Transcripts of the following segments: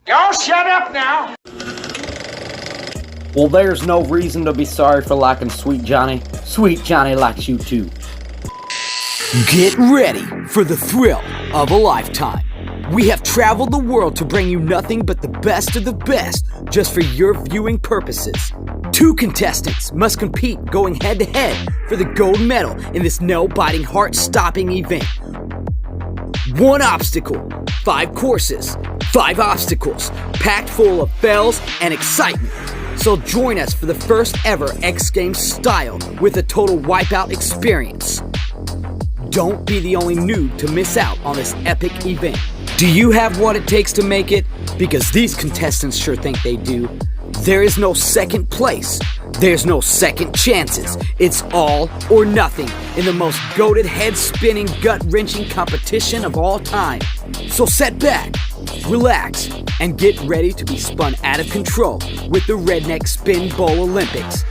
Y'all shut up now! Well, there's no reason to be sorry for liking Sweet Johnny. Sweet Johnny likes you too. Get ready for the thrill of a lifetime. We have traveled the world to bring you nothing but the best of the best just for your viewing purposes. 2 contestants must compete going head-to-head for the gold medal in this nail-biting, heart-stopping event. 1 obstacle, 5 courses, 5 obstacles, packed full of fails and excitement. So join us for the first ever X Games style with a total wipeout experience. Don't be the only noob to miss out on this epic event. Do you have what it takes to make it? Because these contestants sure think they do. There is no second place. There's no second chances. It's all or nothing in the most goated, head-spinning, gut-wrenching competition of all time. So sit back, relax, and get ready to be spun out of control with the Redneck Spin Bowl Olympics.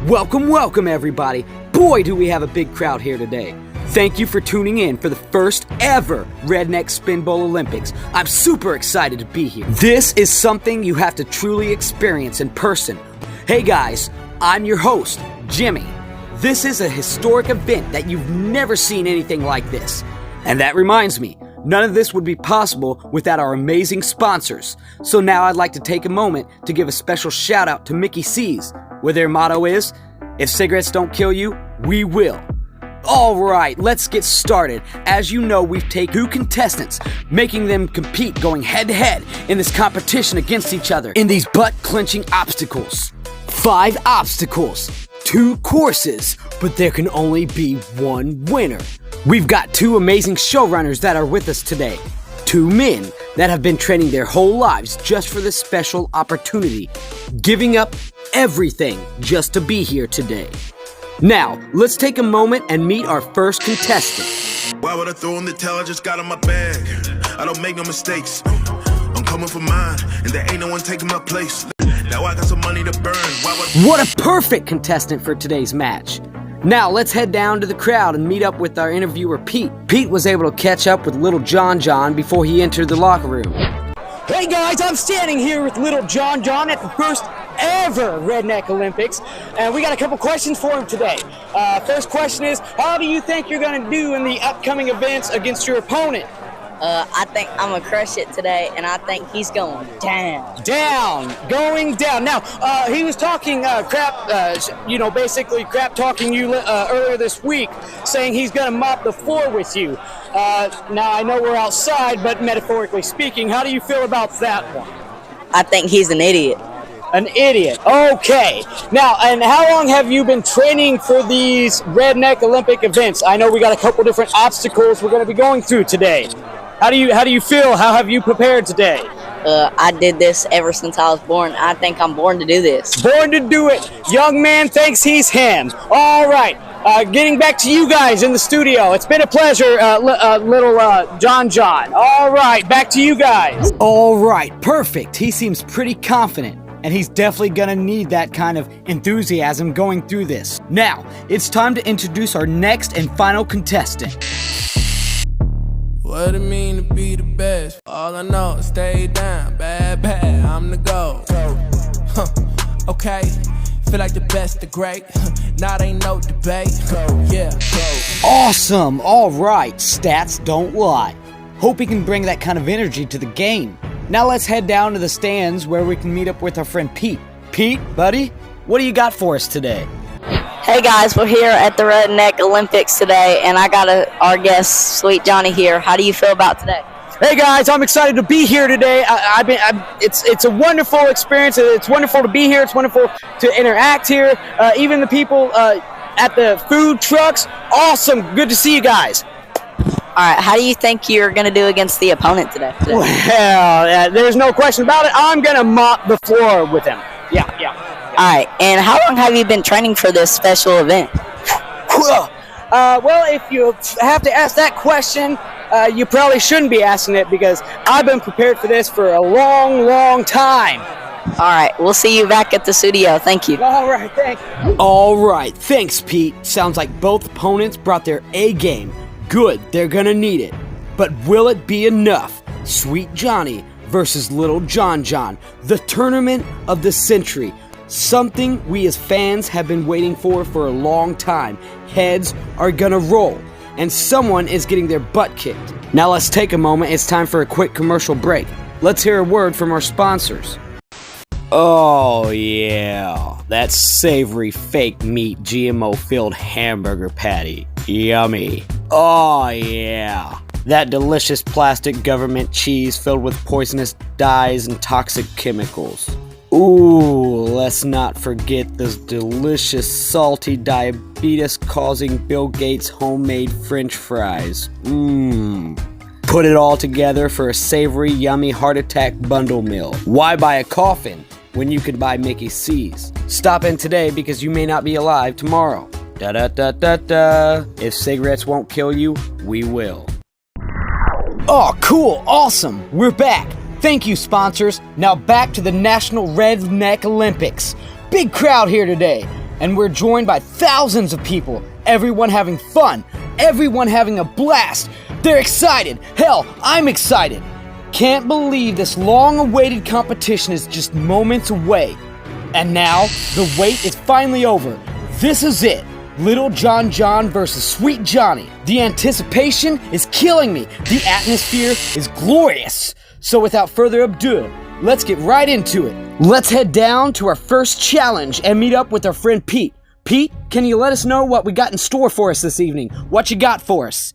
Welcome everybody. Boy, do we have a big crowd here today. Thank you for tuning in for the first ever Redneck Spin Bowl Olympics. I'm super excited to be here. This is something you have to truly experience in person. Hey guys, I'm your host, Jimmy. This is a historic event that you've never seen anything like this. And that reminds me, none of this would be possible without our amazing sponsors. So now I'd like to take a moment to give a special shout out to Mickey C's, where their motto is, if cigarettes don't kill you, we will. Alright, let's get started. As you know, we've taken 2 contestants, making them compete going head-to-head in this competition against each other in these butt-clenching obstacles. 5 obstacles, 2 courses, but there can only be 1 winner. We've got 2 amazing showrunners that are with us today. 2 men that have been training their whole lives just for this special opportunity, giving up everything just to be here today. Now, let's take a moment and meet our first contestant. Why would I throw in the towel? I just got in my bag. I don't make no mistakes. I'm coming for mine, and there ain't no one taking my place. Now I got some money to burn. What a perfect contestant for today's match. Now, let's head down to the crowd and meet up with our interviewer, Pete. Pete was able to catch up with Little John before he entered the locker room. Hey guys, I'm standing here with Little John at the first ever Redneck Olympics, and we got a couple questions for him today. First question is, how do you think you're going to do in the upcoming events against your opponent? I think I'm going to crush it today, and I think he's going down. Going down. Now, he was talking basically crap talking you earlier this week, saying he's going to mop the floor with you. Now, I know we're outside, but metaphorically speaking, how do you feel about that one? I think he's an idiot. An idiot. Okay. Now, and how long have you been training for these Redneck Olympic events? I know we got a couple different obstacles we're going to be going through today. How do you feel? How have you prepared today? I did this ever since I was born. I think I'm born to do this. Born to do it. Young man thinks he's him. All right. Getting back to you guys in the studio. It's been a pleasure, little John. All right. Back to you guys. All right. Perfect. He seems pretty confident. And he's definitely gonna need that kind of enthusiasm going through this. Now, it's time to introduce our next and final contestant. What it mean to be the best? All I know is stay down, bad, I'm the GOAT. Okay, feel like the best, the great. Not ain't no debate. Yeah. Awesome. All right. Stats don't lie. Hope he can bring that kind of energy to the game. Now let's head down to the stands where we can meet up with our friend Pete. Pete, buddy, what do you got for us today? Hey guys, we're here at the Redneck Olympics today, and I got our guest, Sweet Johnny, here. How do you feel about today? Hey guys, I'm excited to be here today. It's a wonderful experience. It's wonderful to be here. It's wonderful to interact here. Even the people at the food trucks, awesome. Good to see you guys. All right, how do you think you're going to do against the opponent today? Well, there's no question about it. I'm going to mop the floor with him. Yeah. All right, and how long have you been training for this special event? Well, if you have to ask that question, you probably shouldn't be asking it because I've been prepared for this for a long time. All right, we'll see you back at the studio. Thank you. All right, thanks. All right, thanks, Pete. Sounds like both opponents brought their A game. Good, they're gonna need it. But will it be enough? Sweet Johnny versus Little John John, the tournament of the century. Something we as fans have been waiting for a long time. Heads are gonna roll, and someone is getting their butt kicked. Now let's take a moment. It's time for a quick commercial break. Let's hear a word from our sponsors. Oh yeah, that savory fake meat GMO-filled hamburger patty. Yummy. Oh yeah, that delicious plastic government cheese filled with poisonous dyes and toxic chemicals. Ooh, let's not forget those delicious salty diabetes-causing Bill Gates homemade French fries. Put it all together for a savory, yummy heart attack bundle meal. Why buy a coffin when you could buy Mickey C's? Stop in today because you may not be alive tomorrow. Da-da-da-da-da. If cigarettes won't kill you, we will. Oh, cool, awesome, we're back. Thank you, sponsors. Now back to the National Redneck Olympics. Big crowd here today, and we're joined by thousands of people. Everyone having fun, everyone having a blast. They're excited. Hell, I'm excited. Can't believe this long-awaited competition is just moments away. And now, the wait is finally over. This is it. Little John John versus Sweet Johnny. The anticipation is killing me. The atmosphere is glorious. So without further ado, let's get right into it. Let's head down to our first challenge and meet up with our friend Pete. Pete, can you let us know what we got in store for us this evening? What you got for us?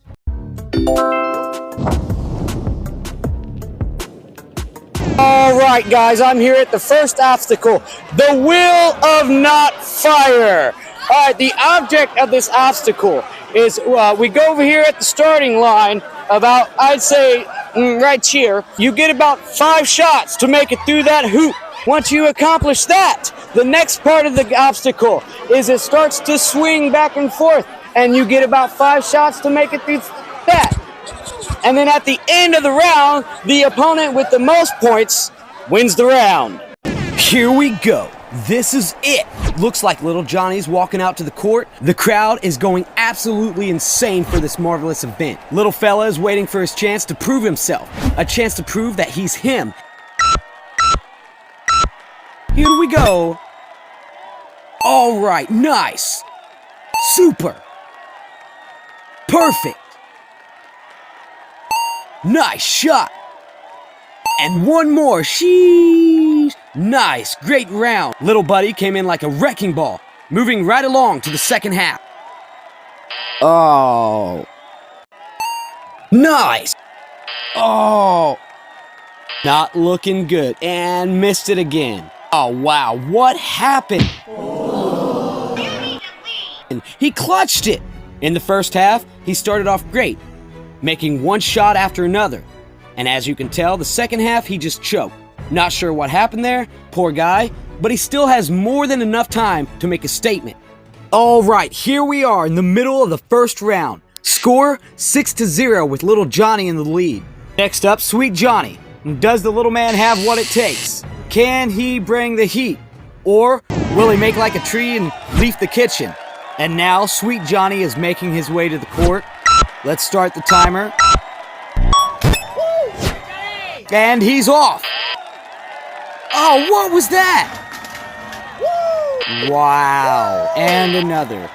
All right, guys, I'm here at the first obstacle, the Wheel of Not Fire. All right, the object of this obstacle is we go over here at the starting line about, I'd say, right here. You get about 5 shots to make it through that hoop. Once you accomplish that, the next part of the obstacle is it starts to swing back and forth, and you get about 5 shots to make it through that. And then at the end of the round, the opponent with the most points wins the round. Here we go. This is it. Looks like Little Johnny's walking out to the court. The crowd is going absolutely insane for this marvelous event. Little fella is waiting for his chance to prove himself. A chance to prove that he's him. Here we go. All right, nice. Super. Perfect. Nice shot. And one more. Sheesh. Nice. Great round. Little buddy came in like a wrecking ball, moving right along to the second half. Oh. Nice. Oh. Not looking good. And missed it again. Oh, wow. What happened? He clutched it. In the first half, he started off great, making one shot after another. And as you can tell, the second half, he just choked. Not sure what happened there, poor guy, but he still has more than enough time to make a statement. All right, here we are in the middle of the first round. Score 6-0 with Little Johnny in the lead. Next up, Sweet Johnny. Does the little man have what it takes? Can he bring the heat? Or will he make like a tree and leaf the kitchen? And now, Sweet Johnny is making his way to the court. Let's start the timer. And he's off. Oh, what was that? Wow. And another.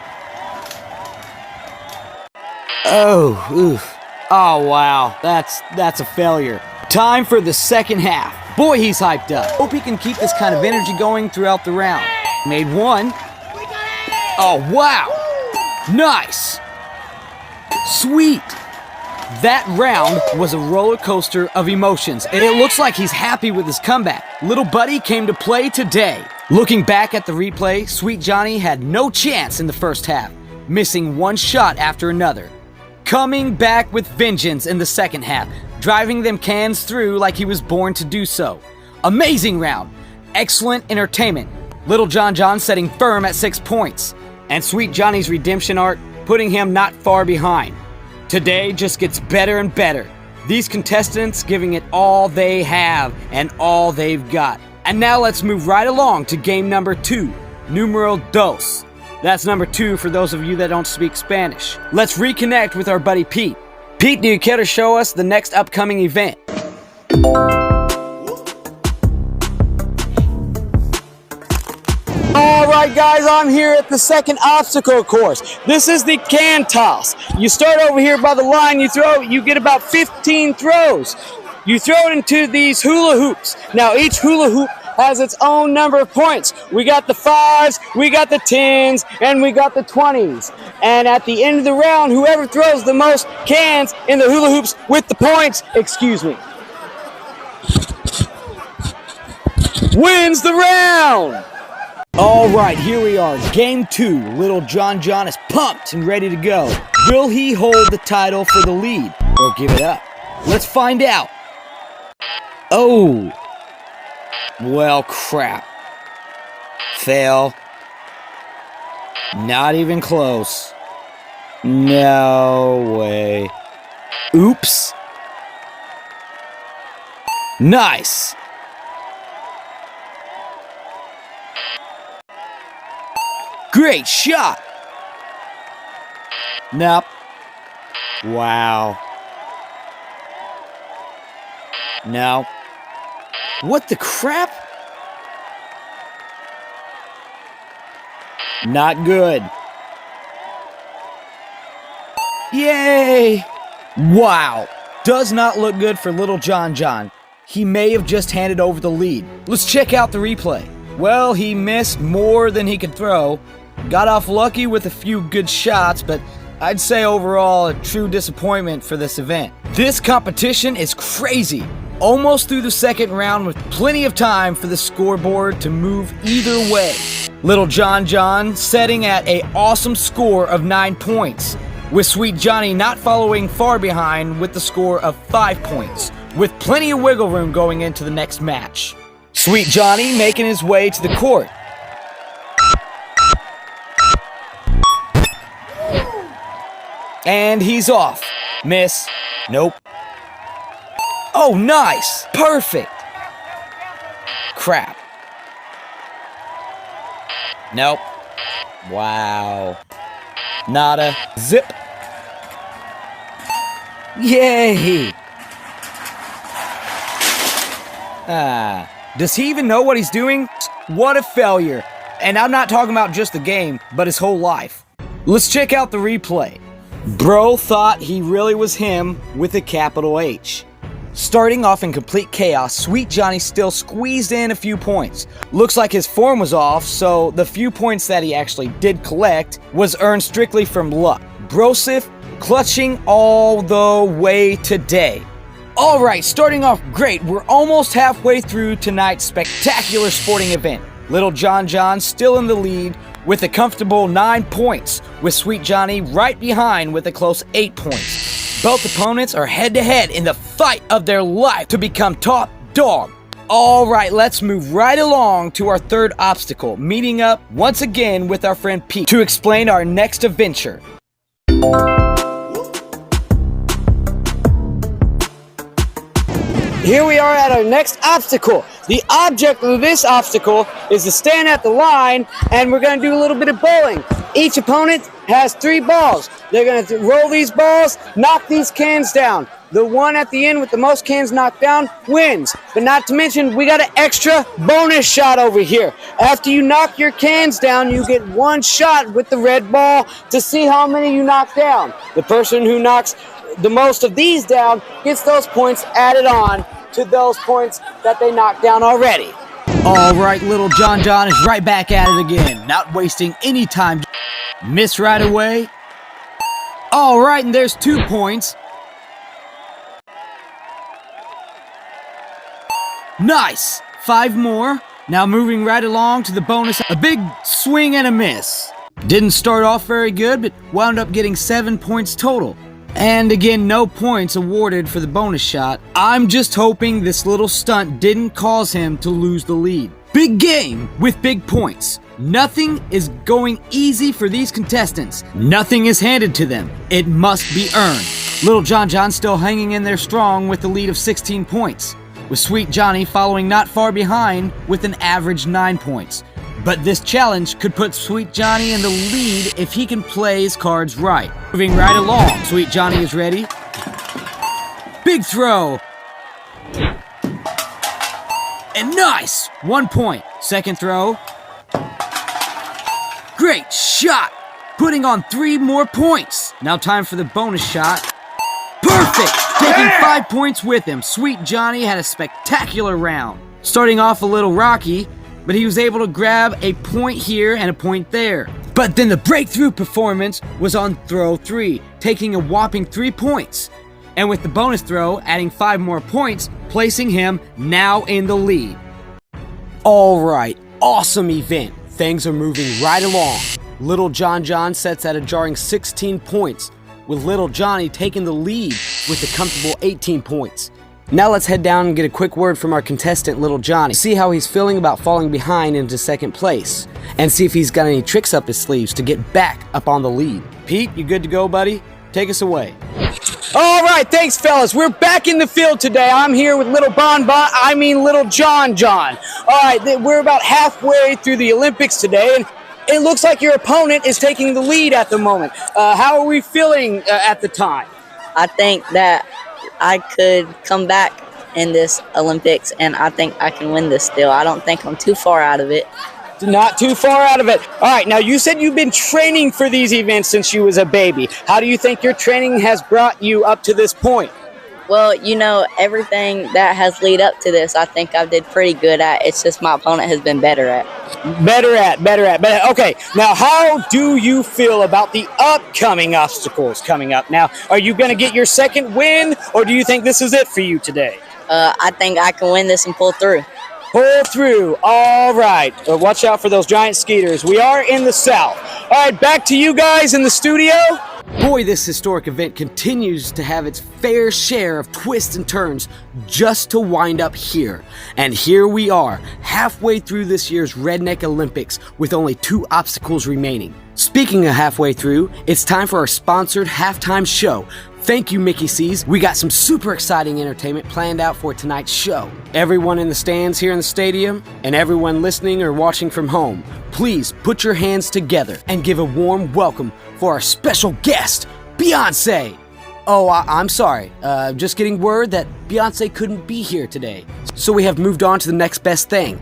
Oh, oof. Oh, wow. That's a failure. Time for the second half. Boy, he's hyped up. Hope he can keep this kind of energy going throughout the round. Made one. Oh, wow. Nice. Sweet. That round was a roller coaster of emotions, and it looks like he's happy with his comeback. Little buddy came to play today. Looking back at the replay, Sweet Johnny had no chance in the first half, missing one shot after another. Coming back with vengeance in the second half, driving them cans through like he was born to do so. Amazing round. Excellent entertainment. Little John John setting firm at 6 points, and Sweet Johnny's redemption arc putting him not far behind. Today just gets better and better. These contestants giving it all they have and all they've got. And now let's move right along to game number 2, numero dos. That's number 2 for those of you that don't speak Spanish. Let's reconnect with our buddy Pete. Pete, do you care to show us the next upcoming event? Alright guys, I'm here at the second obstacle course. This is the can toss. You start over here by the line, you get about 15 throws. You throw it into these hula hoops. Now each hula hoop has its own number of points. We got the 5s, we got the 10s, and we got the 20s. And at the end of the round, whoever throws the most cans in the hula hoops with the points, wins the round. All right, here we are, game 2. Little John John is pumped and ready to go. Will he hold the title for the lead or give it up? Let's find out. Oh, well, crap. Fail. Not even close. No way. Oops. Nice. Great shot. Nope. Wow. No. What the crap? Not good. Yay! Wow. Does not look good for little John John. He may have just handed over the lead. Let's check out the replay. Well, he missed more than he could throw. Got off lucky with a few good shots, but I'd say overall a true disappointment for this event. This competition is crazy. Almost through the second round with plenty of time for the scoreboard to move either way. Little John John setting at an awesome score of 9 points, with Sweet Johnny not following far behind with the score of 5 points, with plenty of wiggle room going into the next match. Sweet Johnny making his way to the court. And he's off. Miss. Nope. Oh, nice! Perfect! Crap. Nope. Wow. Nada. Zip. Yay! Does he even know what he's doing? What a failure. And I'm not talking about just the game, but his whole life. Let's check out the replay. Bro thought he really was him with a capital H. Starting off in complete chaos, Sweet Johnny still squeezed in a few points. Looks like his form was off, so the few points that he actually did collect was earned strictly from luck. Brosif clutching all the way today. Alright, starting off great, we're almost halfway through tonight's spectacular sporting event. Little John John still in the lead with a comfortable 9 points, with Sweet Johnny right behind with a close 8 points. Both opponents are head-to-head in the fight of their life to become top dog. Alright, let's move right along to our third obstacle, meeting up once again with our friend Pete to explain our next adventure. Here we are at our next obstacle. The object of this obstacle is to stand at the line, and we're going to do a little bit of bowling. Each opponent has 3 balls. They're going to roll these balls, knock these cans down. The one at the end with the most cans knocked down wins. But not to mention, we got an extra bonus shot over here. After you knock your cans down, you get 1 shot with the red ball to see how many you knock down. The person who knocks the most of these down gets those points added on to those points that they knocked down already. Alright, little John John is right back at it again, not wasting any time. Miss right away. Alright, and there's 2 points. Nice! 5 more. Now moving right along to the bonus. A big swing and a miss. Didn't start off very good, but wound up getting 7 points total. And again, no points awarded for the bonus shot. I'm just hoping this little stunt didn't cause him to lose the lead. Big game with big points. Nothing is going easy for these contestants. Nothing is handed to them. It must be earned. Little John John still hanging in there strong with the lead of 16 points. with Sweet Johnny following not far behind with an average 9 points. But this challenge could put Sweet Johnny in the lead if he can play his cards right. Moving right along, Sweet Johnny is ready. Big throw. And nice! 1 point. Second throw. Great shot! Putting on 3 more points. Now time for the bonus shot. Perfect! Taking 5 points with him. Sweet Johnny had a spectacular round. Starting off a little rocky, but he was able to grab a point here and a point there. But then the breakthrough performance was on throw 3, taking a whopping 3 points. And with the bonus throw, adding 5 more points, placing him now in the lead. All right, awesome event. Things are moving right along. Little John sets at a jarring 16 points, with Little Johnny taking the lead with a comfortable 18 points. Now let's head down and get a quick word from our contestant, Little Johnny. See how he's feeling about falling behind into second place, and see if he's got any tricks up his sleeves to get back up on the lead. Pete, you good to go, buddy? Take us away. All right, thanks, fellas. We're back in the field today. I'm here with Little Little John. All right, we're about halfway through the Olympics today, and it looks like your opponent is taking the lead at the moment. How are we feeling at the time? I think that I could come back in this Olympics, and I think I can win this still. I don't think I'm too far out of it. Not too far out of it. All right, now you said you've been training for these events since you was a baby. How do you think your training has brought you up to this point? Well, everything that has lead up to this, I think I did pretty good at. It's just my opponent has been better at. Better at. Okay, now how do you feel about the upcoming obstacles coming up? Now, are you going to get your second win, or do you think this is it for you today? I think I can win this and pull through. Pull through. All right. Watch out for those giant skeeters. We are in the South. All right, back to you guys in the studio. Boy, this historic event continues to have its fair share of twists and turns just to wind up here. And here we are, halfway through this year's Redneck Olympics with only 2 obstacles remaining. Speaking of halfway through, it's time for our sponsored halftime show. Thank you, Mickey C's. We got some super exciting entertainment planned out for tonight's show. Everyone in the stands here in the stadium, and everyone listening or watching from home, please put your hands together and give a warm welcome for our special guest, Beyonce. Oh, I'm sorry. Just getting word that Beyonce couldn't be here today. So we have moved on to the next best thing.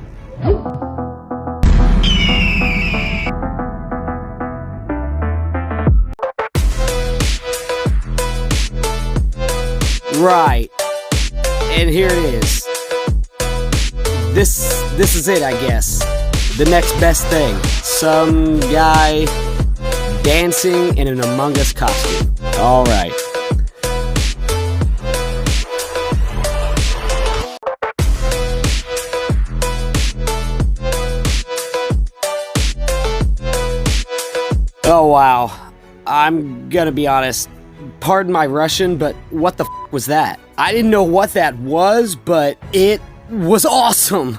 Right. And here it is. This is it, I guess. The next best thing. Some guy dancing in an Among Us costume. All right. Oh, wow. I'm gonna be honest. Pardon my Russian, but what the f was that? I didn't know what that was, but it was awesome.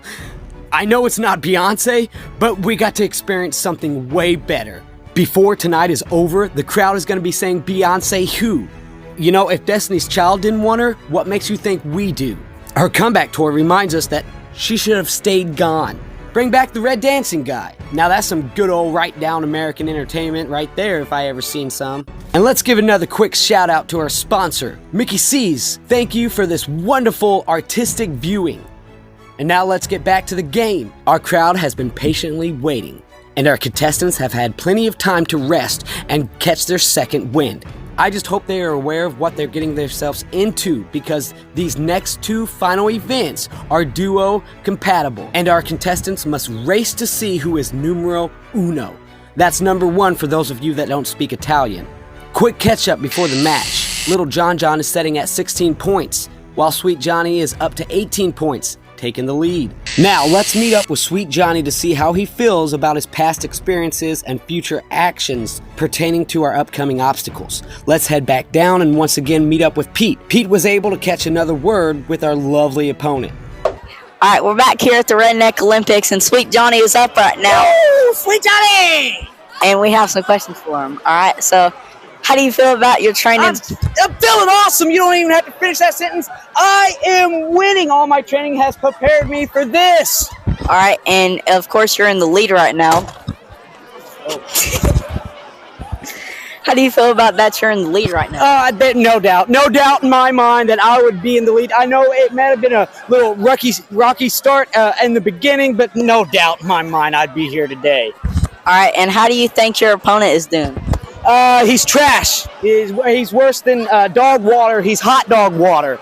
I know it's not Beyonce, but we got to experience something way better. Before tonight is over, the crowd is going to be saying Beyonce who? You know, if Destiny's Child didn't want her, what makes you think we do? Her comeback tour reminds us that she should have stayed gone. Bring back the Red Dancing guy. Now that's some good old right-down American entertainment right there if I ever seen some. And let's give another quick shout out to our sponsor, Mickey C's. Thank you for this wonderful artistic viewing. And now let's get back to the game. Our crowd has been patiently waiting, and our contestants have had plenty of time to rest and catch their second wind. I just hope they are aware of what they're getting themselves into, because these next 2 final events are duo compatible, and our contestants must race to see who is numero uno. That's number 1 for those of you that don't speak Italian. Quick catch up before the match. Little John is setting at 16 points, while Sweet Johnny is up to 18 points, taking the lead. Now, let's meet up with Sweet Johnny to see how he feels about his past experiences and future actions pertaining to our upcoming obstacles. Let's head back down and once again meet up with Pete. Pete was able to catch another word with our lovely opponent. All right, we're back here at the Redneck Olympics, and Sweet Johnny is up right now. Woo! Sweet Johnny! And we have some questions for him. All right, so How do you feel about your training? I'm feeling awesome. You don't even have to finish that sentence. I am winning. All my training has prepared me for this. All right, and of course you're in the lead right now. How do you feel about that you're in the lead right now? No doubt in my mind that I would be in the lead. I know it may have been a little rocky start in the beginning, but no doubt in my mind I'd be here today. All right, and how do you think your opponent is doing? He's trash. He's worse than dog water. He's hot dog water.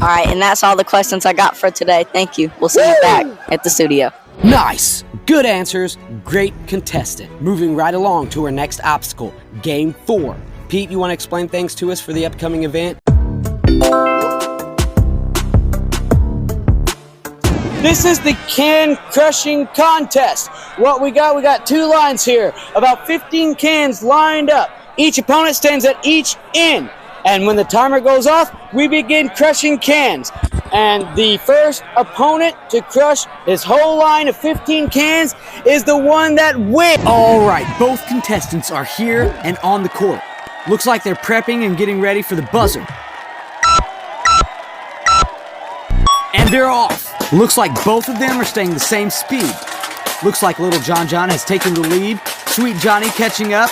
All right, and that's all the questions I got for today. Thank you. We'll see you back at the studio. Nice! Good answers, great contestant. Moving right along to our next obstacle, Game 4. Pete, you want to explain things to us for the upcoming event? This is the can crushing contest. What we got 2 lines here, about 15 cans lined up. Each opponent stands at each end. And when the timer goes off, we begin crushing cans. And the first opponent to crush this whole line of 15 cans is the one that wins. All right, both contestants are here and on the court. Looks like they're prepping and getting ready for the buzzer. And they're off. Looks like both of them are staying the same speed. Looks like Little John John has taken the lead. Sweet Johnny catching up.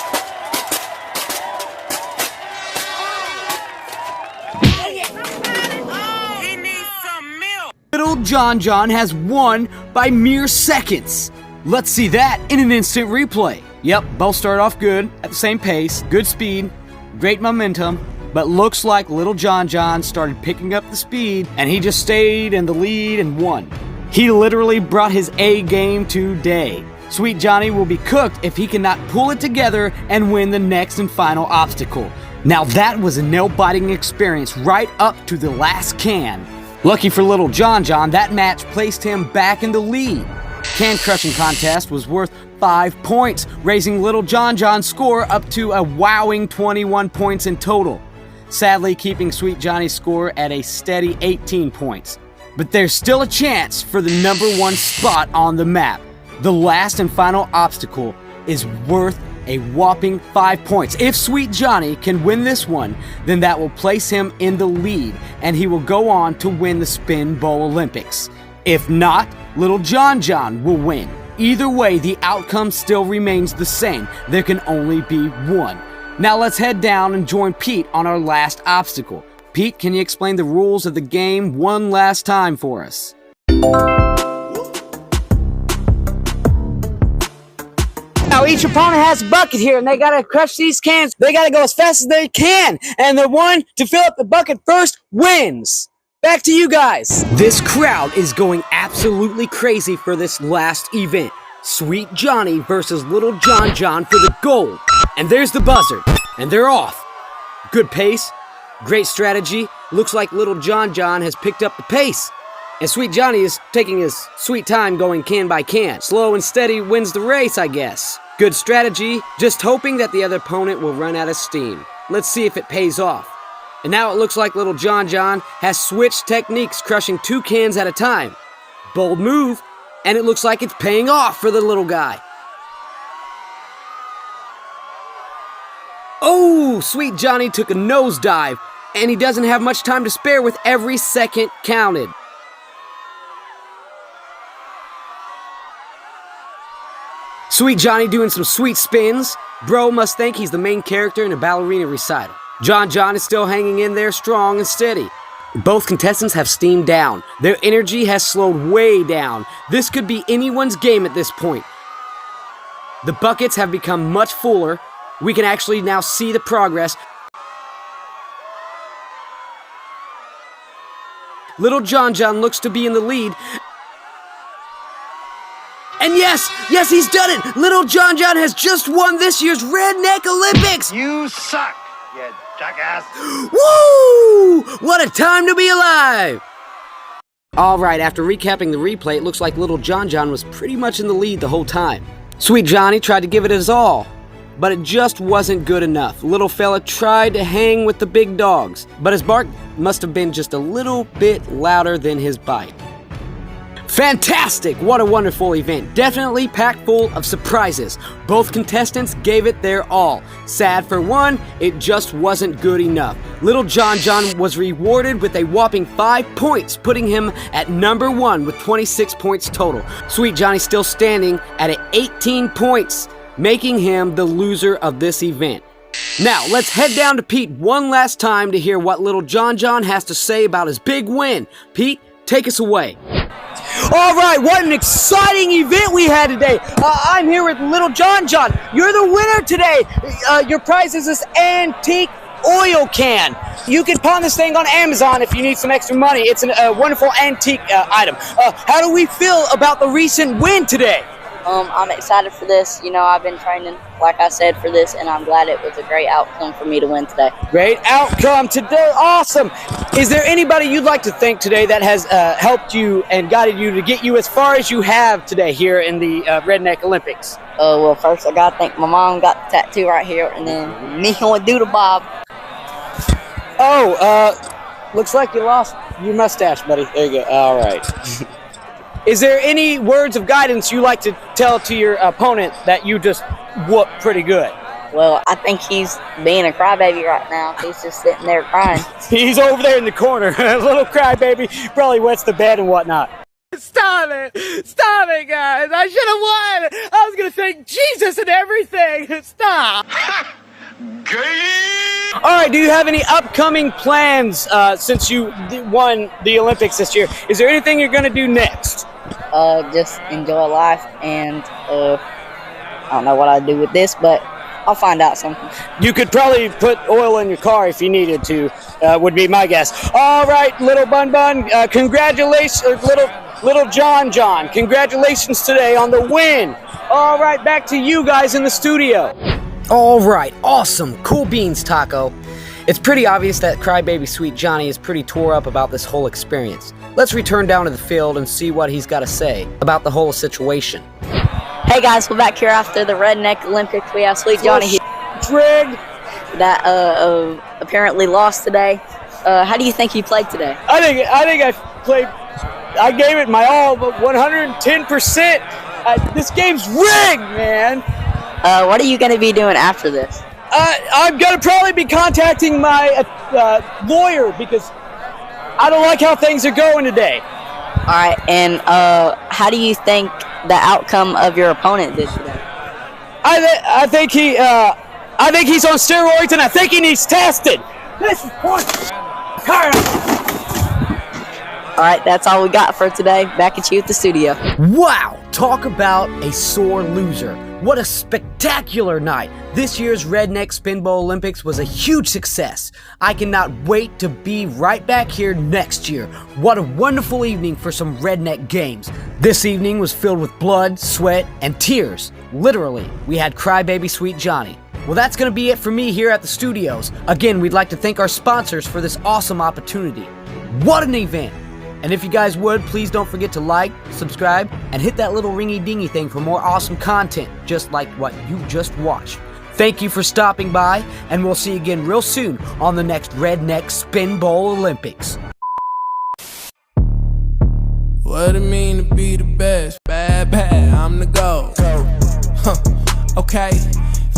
Little John John has won by mere seconds. Let's see that in an instant replay. Yep, both started off good, at the same pace, good speed, great momentum, but looks like Little John John started picking up the speed and he just stayed in the lead and won. He literally brought his A game today. Sweet Johnny will be cooked if he cannot pull it together and win the next and final obstacle. Now that was a nail-biting experience right up to the last can. Lucky for Little John John, that match placed him back in the lead. Can crushing contest was worth 5 points, raising Little John John's score up to a wowing 21 points in total. Sadly, keeping Sweet Johnny's score at a steady 18 points. But there's still a chance for the number 1 spot on the map. The last and final obstacle is worth a whopping 5 points. If Sweet Johnny can win this one, then that will place him in the lead and he will go on to win the Spin Bowl Olympics. If not, Little John John will win. Either way, the outcome still remains the same. There can only be one. Now let's head down and join Pete on our last obstacle. Pete, can you explain the rules of the game one last time for us? Now each opponent has a bucket here and they gotta crush these cans. They gotta go as fast as they can. And the one to fill up the bucket first wins. Back to you guys. This crowd is going absolutely crazy for this last event. Sweet Johnny versus Little John John for the gold. And there's the buzzer. And they're off. Good pace. Great strategy. Looks like Little John John has picked up the pace. And Sweet Johnny is taking his sweet time going can by can. Slow and steady wins the race, I guess. Good strategy, just hoping that the other opponent will run out of steam. Let's see if it pays off. And now it looks like Little John John has switched techniques, crushing 2 cans at a time. Bold move, and it looks like it's paying off for the little guy. Oh, Sweet Johnny took a nosedive, and he doesn't have much time to spare with every second counted. Sweet Johnny doing some sweet spins. Bro must think he's the main character in a ballerina recital. John John is still hanging in there strong and steady. Both contestants have steamed down. Their energy has slowed way down. This could be anyone's game at this point. The buckets have become much fuller. We can actually now see the progress. Little John John looks to be in the lead. And yes, he's done it! Little John John has just won this year's Redneck Olympics! You suck, you jackass! Woo! What a time to be alive! Alright, after recapping the replay, it looks like Little John John was pretty much in the lead the whole time. Sweet Johnny tried to give it his all, but it just wasn't good enough. Little fella tried to hang with the big dogs, but his bark must have been just a little bit louder than his bite. Fantastic! What a wonderful event. Definitely packed full of surprises. Both contestants gave it their all. Sad for one, it just wasn't good enough. Little John John was rewarded with a whopping 5 points, putting him at number 1 with 26 points total. Sweet Johnny still standing at 18 points, making him the loser of this event. Now, let's head down to Pete one last time to hear what Little John John has to say about his big win. Pete, take us away. All right, what an exciting event we had today. I'm here with Little John John. You're the winner today. Your prize is this antique oil can. You can pawn this thing on Amazon if you need some extra money. It's a wonderful antique item. How do we feel about the recent win today? I'm excited for this. You know, I've been training, like I said, for this, and I'm glad it was a great outcome for me to win today. Great outcome today. Awesome. Is there anybody you'd like to thank today that has helped you and guided you to get you as far as you have today here in the Redneck Olympics? Well, first I got to thank my mom, got the tattoo right here, and then me and Doodle Bob. Looks like you lost your mustache, buddy. There you go. All right. Is there any words of guidance you like to tell to your opponent that you just whooped pretty good? Well, I think he's being a crybaby right now. He's just sitting there crying. He's over there in the corner. A little crybaby. Probably wets the bed and whatnot. Stop it. Stop it, guys. I should have won. I was going to thank Jesus and everything. Stop. All right, do you have any upcoming plans since you won the Olympics this year? Is there anything you're going to do next? Just enjoy life, and I don't know what I'd do with this, but I'll find out something. You could probably put oil in your car if you needed to, would be my guess. All right, little Bun Bun, congratulations, little John John, congratulations today on the win. All right, back to you guys in the studio. All right, awesome, cool beans, Taco. It's pretty obvious that Crybaby Sweet Johnny is pretty tore up about this whole experience. Let's return down to the field and see what he's got to say about the whole situation. Hey guys, we're back here after the Redneck Olympics. We have Sweet Johnny here Trig that apparently lost today. How do you think he played today? I think I played. I gave it my all, but 110%. This game's rigged, man. What are you going to be doing after this? I'm gonna probably be contacting my lawyer because I don't like how things are going today. All right, and how do you think the outcome of your opponent did today? I think he's on steroids, and I think he needs tested. This is point. All right, that's all we got for today. Back at you at the studio. Wow, talk about a sore loser. What a spectacular night. This year's Redneck Spinball Olympics was a huge success. I cannot wait to be right back here next year. What a wonderful evening for some redneck games. This evening was filled with blood, sweat, and tears. Literally, we had Crybaby Sweet Johnny. Well, that's going to be it for me here at the studios. Again, we'd like to thank our sponsors for this awesome opportunity. What an event! And if you guys would, please don't forget to like, subscribe, and hit that little ringy-dingy thing for more awesome content, just like what you just watched. Thank you for stopping by, and we'll see you again real soon on the next Redneck Spinball Olympics. What it mean to be the best? Bad, I'm the GOAT. Okay,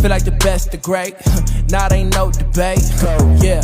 feel like the best, the great. Not ain't no debate. Yeah.